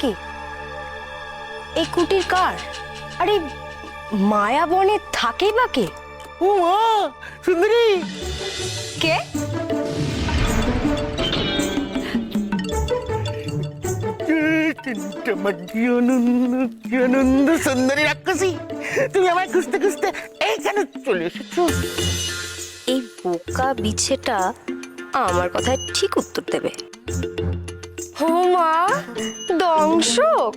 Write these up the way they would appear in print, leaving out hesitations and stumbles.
নাকি? এই কুটির কার? আরে মায়া বনে থাকে বা কে? ও মা, সুন্দরী। কে? আমার কি আনন্দ, কি আনন্দ, সুন্দরী রাক্ষসী, তুমি আমায় খুঁজতে খুঁজতে এইখানে চলে এসেছো। এই বোকা বিছেটা আমার কথায় ঠিক উত্তর দেবে। ও মা, দংশক,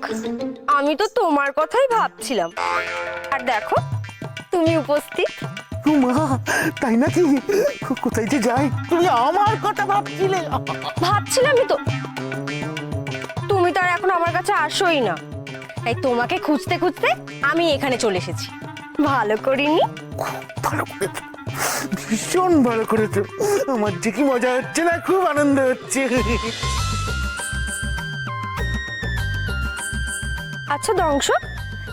আমি তো তোমার কথাই ভাবছিলাম। আর দেখো তুমি উপস্থিত। ও মা, তাই নাকি? কোথায় যে যাই, তুমি আমার কথা ভাবছিলে? ভাবছিলামই তো, তুমি তো আর এখন আমার কাছে আসোই না। তাই তোমাকে খুঁজতে খুঁজতে আমি এখানে চলে এসেছি। ভালো করিনি? খুব ভালো করেছো, ভীষণ ভালো করেছো। আমার যে কি মজা হচ্ছে না, খুব আনন্দ হচ্ছে। আচ্ছা দংশক,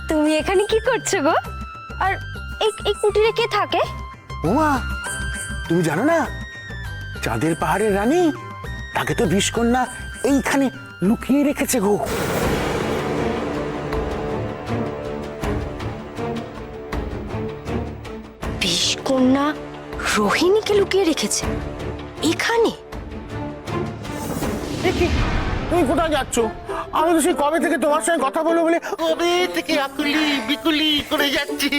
তুমি এখানে কি করছো গো? আর এই কুটিরে কে থাকে? ও মা, তুমি জানো না, চাঁদের পাহাড়ের রানী, তাকে তো বিষকন্যা এইখানে লুকিয়ে রেখেছে গো। বিষকন্যা রোহিণীকে লুকিয়ে রেখেছে এখানে? দেখি, তুমি কোথায় যাচ্ছ? আমি তো সেই কবে থেকে তোমার সঙ্গে কথা বলবো বলে কবে থেকে আকুলি বিকুলি করে যাচ্ছি।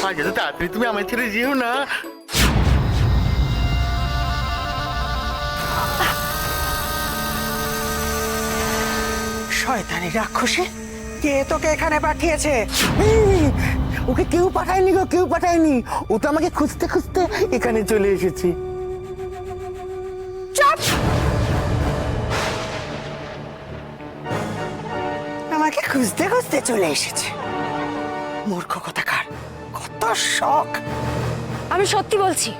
আজ এত তাড়াতাড়ি তুমি আমায় ছেড়ে যেও না। শয়তানি রাক্ষসী, কে তোকে এখানে পাঠিয়েছে? ওকে কেউ পাঠায়নি গো, কেউ পাঠায়নি। ও তো আমাকে খুঁজতে খুঁজতে এখানে চলে এসেছি। চুপ! আমাকে খুঁজতে খুঁজতে চলে এসেছে, মূর্খ কোথাকার, কত শখ! আমি সত্যি বলছি,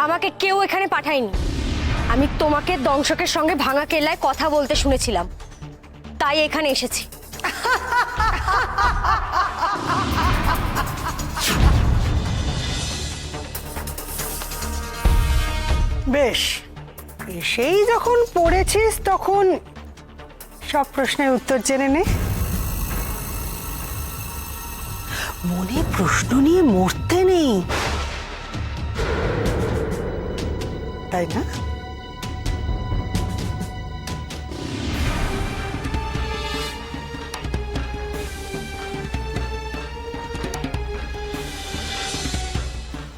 আমাকে কেউ এখানে পাঠায়নি। আমি তোমাকে দংশকের সঙ্গে ভাঙা কেল্লায় কথা বলতে শুনেছিলাম, তাই এখানে এসেছি। বেশ, এসেই যখন পড়েছিস তখন সব প্রশ্নের উত্তর জেনে নে। মনে প্রশ্ন নিয়ে মরতে নেই, তাই না?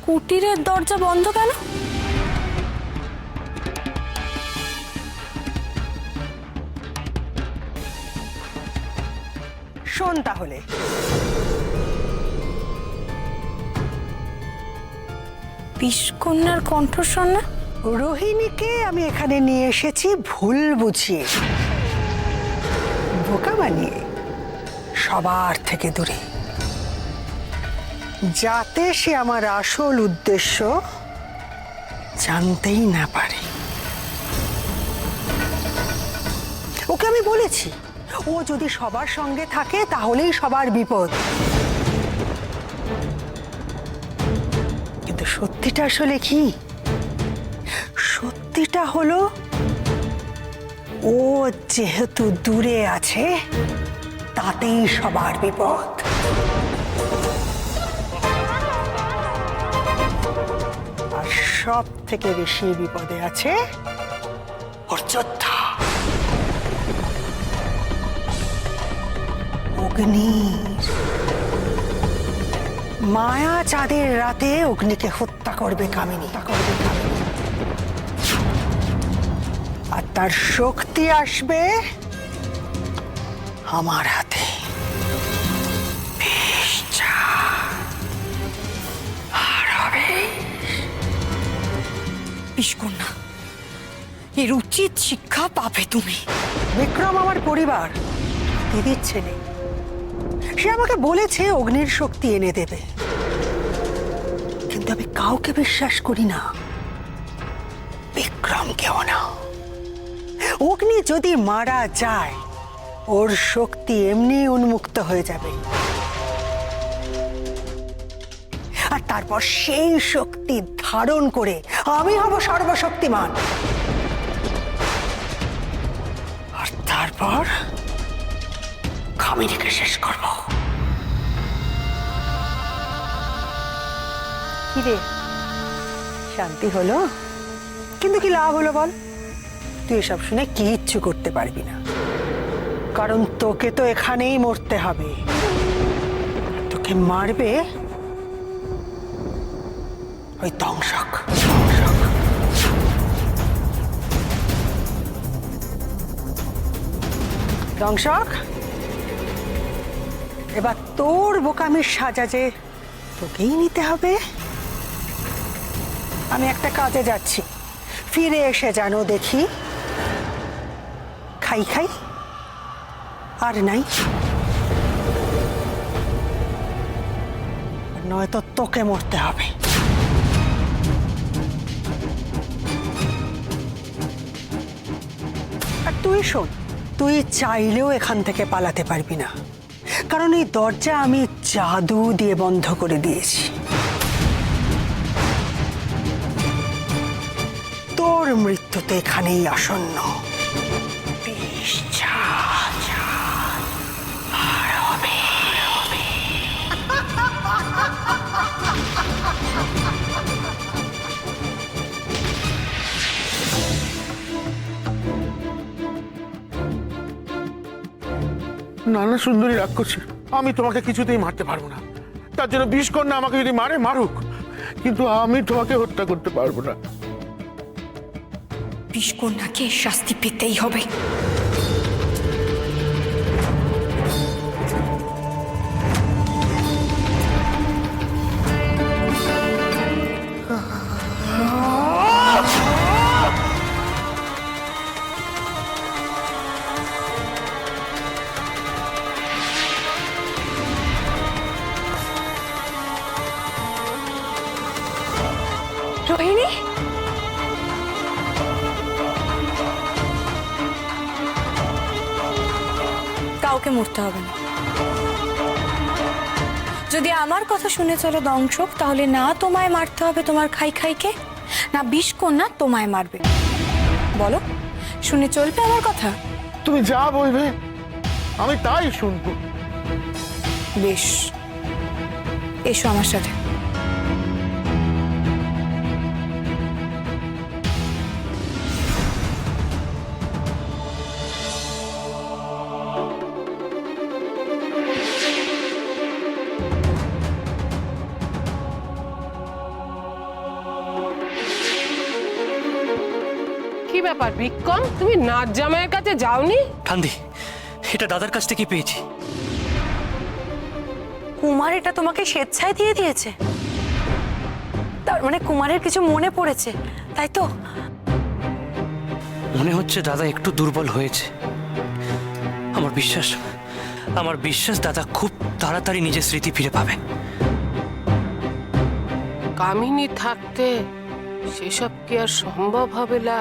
কুটিরের দরজা বন্ধ কেন? শোন তাহলে, বিষকন্যার কণ্ঠস্বর না? রোহিণীকে আমি এখানে নিয়ে এসেছি ভুল বুঝিয়ে, বোকা বানিয়ে, সবার থেকে দূরে, যাতে সে আমার আসল উদ্দেশ্য জানতেই না পারে। ওকে আমি বলেছি, ও যদি সবার সঙ্গে থাকে তাহলেই সবার বিপদ। কিন্তু সত্যিটা আসলে কি? সত্যিটা হলো, ও যেহেতু দূরে আছে তাতেই সবার বিপদ। আর সব থেকে বেশি বিপদে আছে ওর যোদ্ধা অগ্নির। মায়া চাঁদের রাতে অগ্নিকে হত্যা করবে কামিনী, আর তার শক্তি আসবে আমার হাতে। বিষকন্যা, এর উচিত শিক্ষা পাবে তুমি। বিক্রম আমার পরিবার, দিদির ছেলে। সে আমাকে বলেছে অগ্নির শক্তি এনে দেবে, কিন্তু আমি কাউকে বিশ্বাস করি না, বিক্রমকেও না। অগ্নি যদি মারা যায়, ওর শক্তি এমনি উন্মুক্ত হয়ে যাবে, আর তারপর সেই শক্তি ধারণ করে আমি হব সর্বশক্তিমান। আর তারপর আমি রেখে শেষ করব। কি রে, শান্তি হলো? কিন্তু কি লাভ হলো বল? তুই এসব শুনে কিচ্ছু করতে পারবি না, কারণ তোকে তো এখানেই মরতে হবে। তোকে মারবে ওই দংশক। দংশক, এবার তোর বোকামির সাজা যে তোকেই নিতে হবে। আমি একটা কাজে যাচ্ছি, ফিরে এসে জানো দেখি খাই খাই আর নাই, নয়তো তোকে মরতে হবে। আর তুই শোন, তুই চাইলেও এখান থেকে পালাতে পারবি না, কারণ এই দরজা আমি জাদু দিয়ে বন্ধ করে দিয়েছি। তোর মৃত্যু তো এখানেই আসন্ন। বিষ আর হবে। নানা সুন্দরী রাক্ষসী, আমি তোমাকে কিছুতেই মারতে পারবো না। তার জন্য বিষকন্যা আমাকে যদি মারে মারুক, কিন্তু আমি তোমাকে হত্যা করতে পারবো না। বিষকন্যাকে শাস্তি পেতেই হবে। রোহিণী, কাউকে মরতে হবে না। যদি আমার কথা শুনে চলো দংশক, তাহলে না তোমায় মারতে হবে তোমার খাই খাইকে, না বিষকন্যা তোমায় মারবে। বলো, শুনে চলবে আমার কথা? তুমি যা বলবে আমি তাই শুনবো। বেশ, এসো আমার সাথে। কি ব্যাপার বিক্রম, তুমি নাচ জামাইয়ের কাছে যাওনি? ঠান্দি, এটা দাদার কাছ থেকে পেয়েছি। কুমার এটা তোমাকে স্বেচ্ছায় দিয়ে দিয়েছে? তার মানে কুমারের কিছু মনে পড়েছে, তাই তো? মনে হচ্ছে দাদা একটু দুর্বল হয়েছে। আমার বিশ্বাস দাদা খুব তাড়াতাড়ি নিজের স্মৃতি ফিরে পাবে। কামিনী থাকতে সেসব কি আর সম্ভব হবে? না,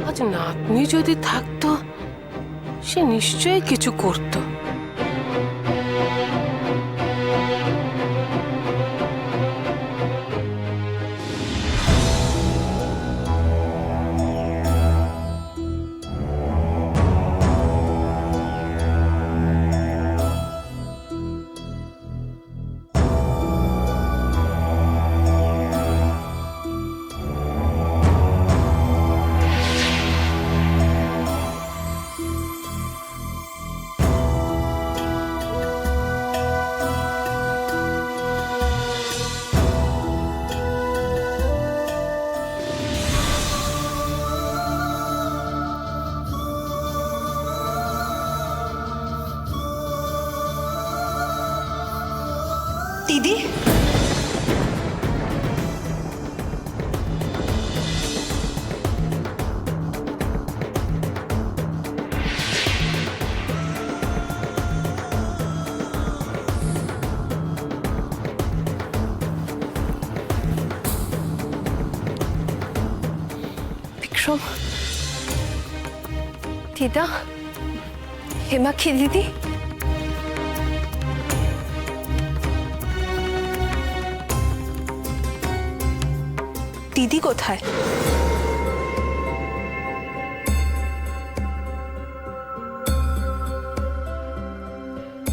আজ নাতনি যদি থাকতো, সে নিশ্চয়ই কিছু করতো। দিদি, বিক্রম, দিদা, হেমাক্ষী দিদি, দিদি কোথায়?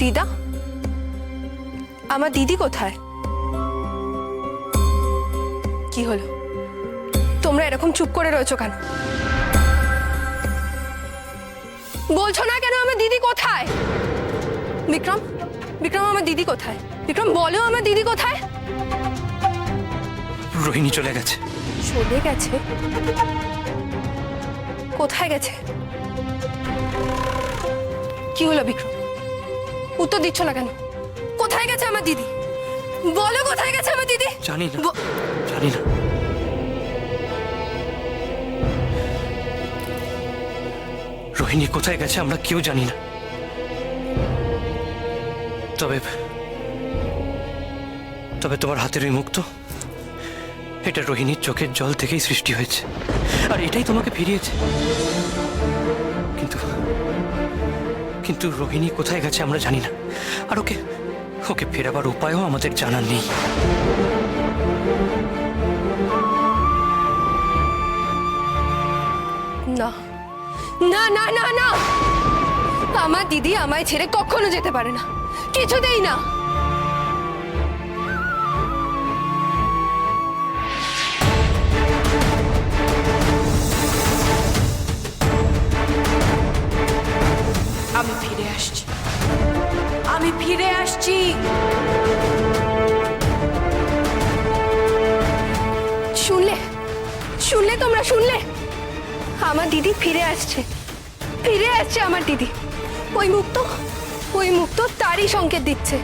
দিদা, আমার দিদি কোথায়? কি হলো, তোমরা এরকম চুপ করে রয়েছো কেন? বলছো না কেন আমার দিদি কোথায়? বিক্রম, বিক্রম আমার দিদি কোথায়? বিক্রম বলো আমার দিদি কোথায়? রোহিণী চলে গেছে। চলে গেছে? কোথায় গেছে? কি হলো বিক্রম, উত্তর দিচ্ছ না কেন? কোথায় গেছে আমার দিদি? বলো কোথায় গেছে আমার দিদি? জানি না, জানি না। রোহিণী কোথায় গেছে আমরা কেউ জানি না। তবে তবে তোমার হাতের ওই মুক্ত, এটা রোহিণীর চোখের জল থেকেই সৃষ্টি হয়েছে, আর এটাই তোমাকে ফিরিয়েছে। কিন্তু কিন্তু রোহিণী কোথায় গেছে আমরা জানি না, আর ওকে ওকে ফেরাবার উপায়ও আমাদের জানা নেই। না না না না না, আমার দিদি আমায় ছেড়ে কখনো যেতে পারে না, কিছুতেই না। আমি ফিরে আসছি, আমি ফিরে আসছি। শুনলে, শুনলে তোমরা, শুনলে? আমার দিদি ফিরে আসছে, ফিরে আসছে আমার দিদি। ওই মুক্ত তারই সংকেত দিচ্ছে।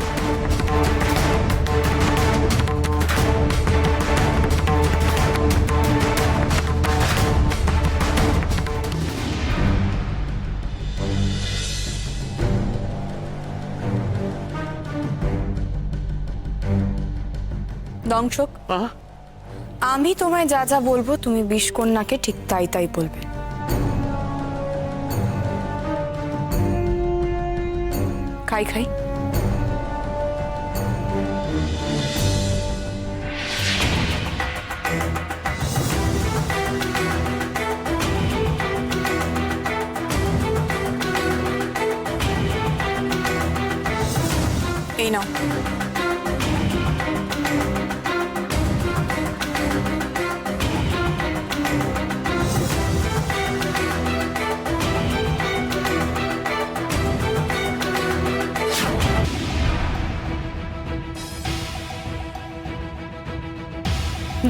দংশক, আমি তোমায় যা যা বলবো তুমি বিষকন্যাকে ঠিক তাই তাই বলবে। খাই খাই। এই নাও।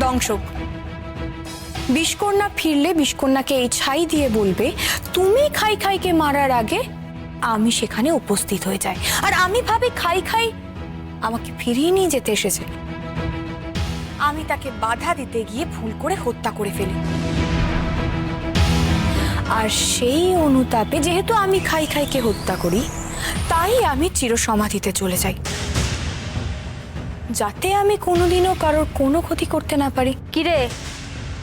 দংশক, বিষকন্যা ফিরলে বিষকন্যাকে এই ছাই দিয়ে বলবে তুমি খাই খাইকে মারার আগে আমি সেখানে উপস্থিত হয়ে যাই, আর আমি ভাবি খাই খাই আমাকে ফিরিয়ে নিয়ে যেতে এসেছে। আমি তাকে বাধা দিতে গিয়ে ভুল করে হত্যা করে ফেলি, আর সেই অনুতাপে যেহেতু আমি খাই খাইকে হত্যা করি, তাই আমি চিরসমাধিতে চলে যাই, যাতে আমি কোনোদিনও কারোর কোনো ক্ষতি করতে না পারি। কিরে,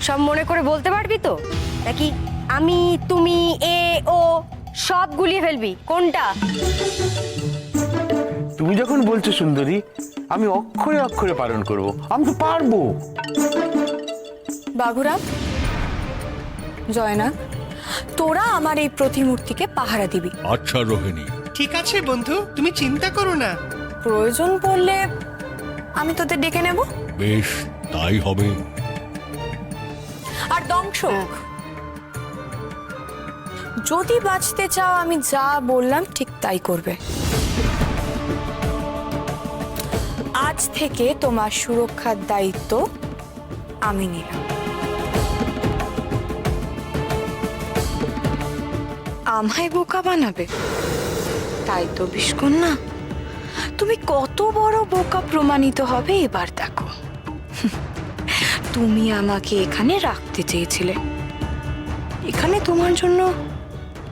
সব মনে করে বলতে পারবি তো, নাকি আমি তুমি এ ও সব গুলিয়ে ফেলবি? কোনটা? তুমি যখন বলছো সুন্দরী, আমি অক্ষরে অক্ষরে পালন করব। আমি তো পারবো। বাঘুরাম, জয়নাগ, তোরা আমার এই প্রতিমূর্তিকে পাহারা দিবি। আচ্ছা রোহিণী। ঠিক আছে বন্ধু, তুমি চিন্তা করো না। প্রয়োজন পড়লে আমি তোদের ডেকে নেব। বেশ, তাই হবে। আর দংশক, যদি বাঁচতে চাও আমি যা বললাম ঠিক তাই করবে। আজ থেকে তোমার সুরক্ষার দায়িত্ব আমি নিলাম। আমায় বোকা বানাবে, তাই তো বিষকন্যা? তুমি কত বড় বোকা প্রমাণিত হবে এবার দেখো। তুমি আমাকে এখানে রাখতে চেয়েছিলে, এখানে তোমার জন্য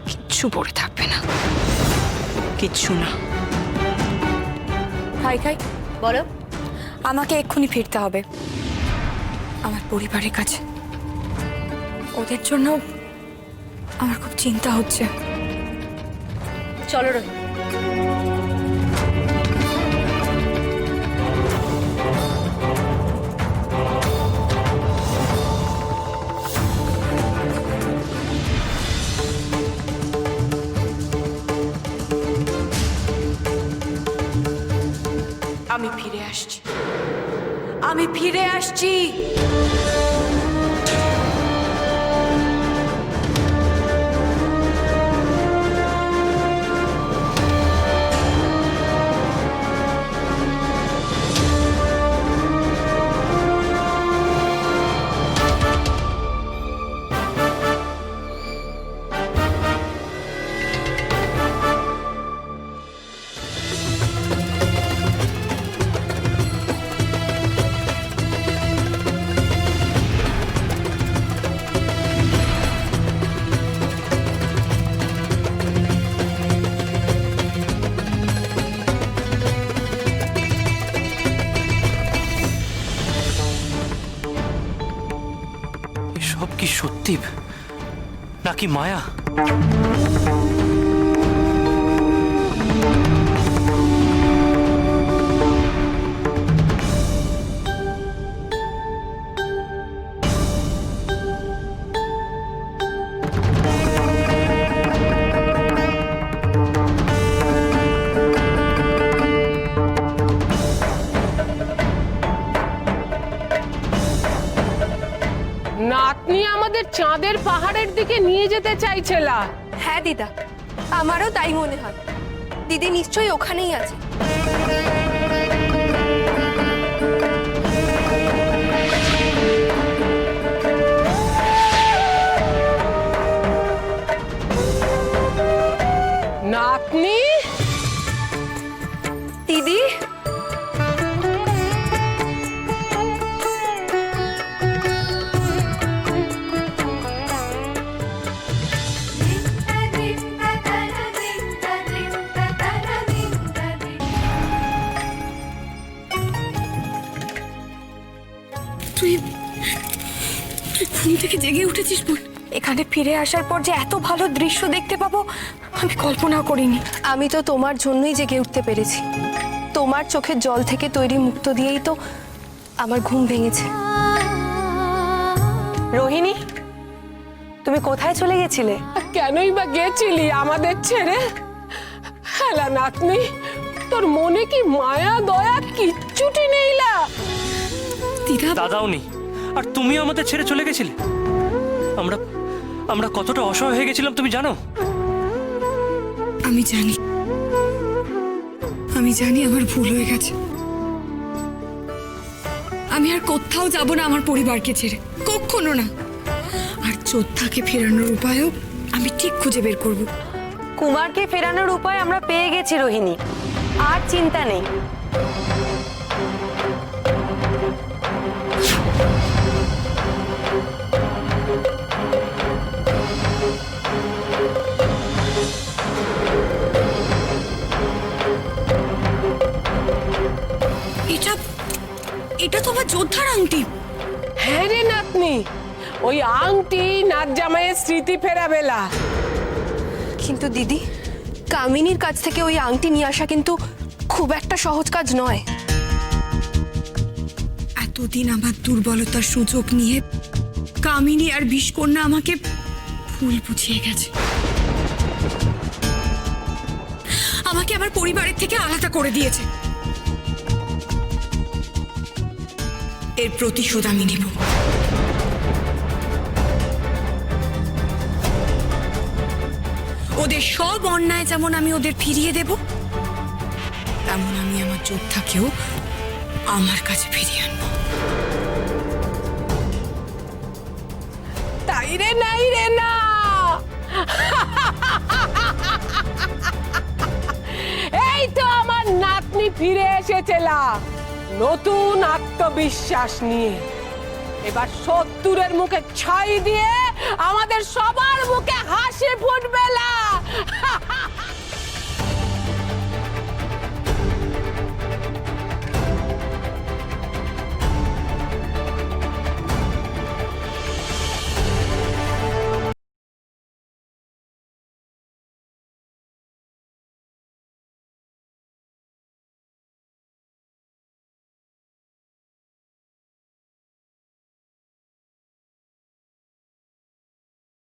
কিচ্ছু পড়ে থাকবে না, কিচ্ছু না। খাই খাই, বলো। আমাকে এক্ষুনি ফিরতে হবে আমার পরিবারের কাছে। ওদের জন্য আমার খুব চিন্তা হচ্ছে। চলো রোহিণী। আমি ফিরে আসছি। এসব কি সত্যি নাকি মায়া? নাতনি আমাদের চাঁদের পাহাড়ের দিকে নিয়ে যেতে চাইছিল। হ্যাঁ দিদা, আমারও তাই মনে হয়। দিদি নিশ্চয়ই ওখানেই আছে। নাতনি, দিদি, তুই ঘুম থেকে জেগে উঠেছিস বোন? এখানে ফিরে আসার পর যে এত ভালো দৃশ্য দেখতে পাবো আমি কল্পনা করিনি। আমি তো তোমার জন্যই জেগে উঠতে পেরেছি। তোমার চোখের জল থেকে তৈরি মুক্তো দিয়েই তো আমার ঘুম ভেঙেছে। রোহিণী, তুমি কোথায় চলে গেছিলে? কেনই বা গেছিলি আমাদের ছেড়ে? হেলা নাতনি, তোর মনে কি মায়া দয়া কিচ্ছুটি নেইলা? দাদাও নেই, আর তুমিও আমাদের ছেড়ে চলে গেছিলে। আমরা কতটা অসহায় হয়ে গেছিলাম তুমি জানো? আমি জানি আমার ভুল হয়ে গেছে। আমি আর কোথাও যাব না আমার পরিবারকে ছেড়ে, কখনো না। আর যোদ্ধাকে ফেরানোর উপায়ও আমি ঠিক খুঁজে বের করব। কুমারকে ফেরানোর উপায় আমরা পেয়ে গেছি রোহিণী, আর চিন্তা নেই। এটা তো আমার যোদ্ধার আংটি। হ্যাঁ রে নাতনি, ওই আংটি নাত জামাইয়ের স্মৃতি ফেরাবেলা। কিন্তু দিদি, কামিনীর কাছ থেকে ওই আংটি নিয়ে আসা কিন্তু খুব একটা সহজ কাজ নয়। এতদিন আমার দুর্বলতার সুযোগ নিয়ে কামিনী আর বিষকন্যা আমাকে ভুল বুঝিয়ে গেছে। আমাকে আমার পরিবারের থেকে আলাদা করে দিয়েছে। এর প্রতিশোধ আমি নেব। ওদের সব অন্যায় যেমন আমি ওদের ফিরিয়ে দেব, তেমন আমি আমার যোদ্ধাকেও আমার কাছে ফিরিয়ে আনবো। তাই রে নাই রে না। এই তো আমার নাতনি ফিরে এসেছিলা নতুন আত্মবিশ্বাস নিয়ে। এবার শত্রুরের মুখে ছাই দিয়ে আমাদের সবার মুখে হাসি ফুটবে না।